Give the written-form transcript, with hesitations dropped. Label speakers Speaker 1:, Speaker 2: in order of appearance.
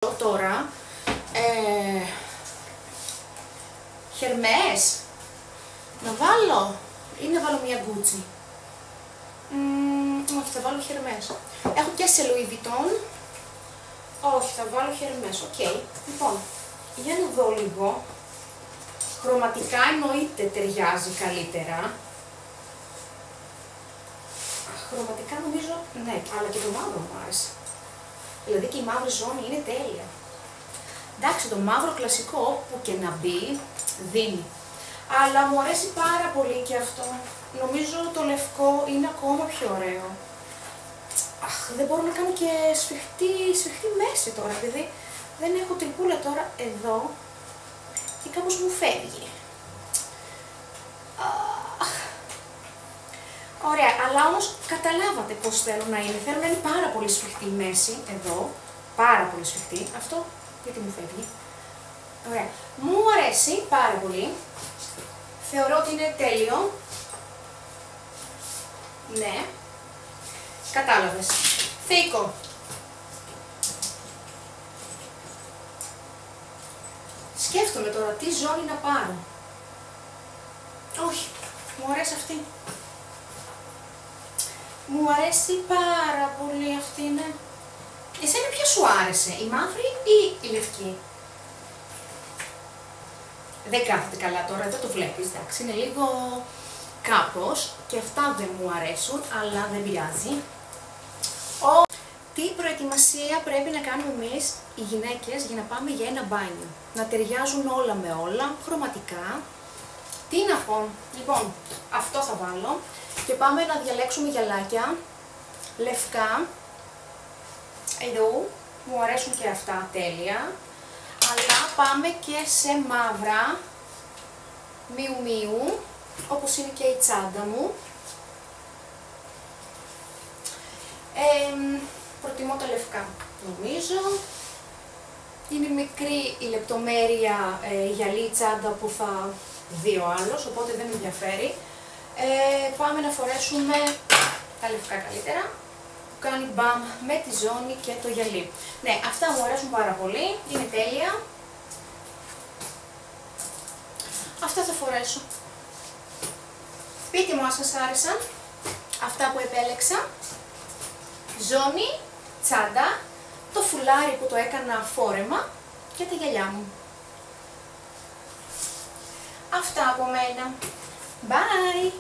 Speaker 1: Τώρα, Χερμές, να βάλω ή να βάλω μια Gucci. Όχι, θα βάλω Χερμές. Έχω και σε Louis Vuitton. Όχι, θα βάλω Χερμές, οκ. Λοιπόν, για να δω λίγο. Χρωματικά εννοείται ταιριάζει καλύτερα. Χρωματικά νομίζω, ναι, αλλά και το μαύρο μου άρεσε. Δηλαδή και η μαύρη ζώνη είναι τέλεια. Εντάξει, το μαύρο κλασικό που και να μπει, δίνει. Αλλά μου αρέσει πάρα πολύ και αυτό. Νομίζω το λευκό είναι ακόμα πιο ωραίο. Αχ, δεν μπορώ να κάνω και σφιχτή μέση τώρα, επειδή δεν έχω τρυπούλα τώρα εδώ και κάπως μου φεύγει. Ωραία, αλλά όμως καταλάβατε πώς θέλω να είναι. Θέλω να είναι πάρα πολύ σφιχτή η μέση, εδώ. Πάρα πολύ σφιχτή. Αυτό γιατί μου φεύγει. Ωραία. Μου αρέσει πάρα πολύ. Θεωρώ ότι είναι τέλειο. Ναι. Κατάλαβες. Θεϊκό. Σκέφτομαι τώρα τι ζώνη να πάρω. Όχι, μου αρέσει αυτή. Μου αρέσει πάρα πολύ αυτή, ναι. Εσένα ποια σου άρεσε, η μαύρη ή η λευκή? Δεν κάθεται καλά τώρα, δεν το βλέπεις, εντάξει, είναι λίγο κάπως και αυτά δεν μου αρέσουν, αλλά δεν πειράζει. Τι προετοιμασία πρέπει να κάνουμε εμείς οι γυναίκες για να πάμε για ένα μπάνιο? Να ταιριάζουν όλα με όλα, χρωματικά. Τι να πω, λοιπόν, αυτό θα βάλω και πάμε να διαλέξουμε γυαλάκια, λευκά, εδώ, μου αρέσουν και αυτά τέλεια, αλλά πάμε και σε μαύρα, μιου, όπως είναι και η τσάντα μου. Προτιμώ τα λευκά, νομίζω. Είναι μικρή η λεπτομέρεια γυαλί τσάντα που θα δει ο άλλος, οπότε δεν με ενδιαφέρει. Πάμε να φορέσουμε τα λευκά καλύτερα, που κάνει μπαμ με τη ζώνη και το γυαλί. Ναι, αυτά μου αρέσουν πάρα πολύ, είναι τέλεια. Αυτά θα φορέσω. Πείτε μου αν σας άρεσαν αυτά που επέλεξα. Ζώνη, τσάντα, το φουλάρι που το έκανα φόρεμα και τα γυαλιά μου. Αυτά από μένα. Bye!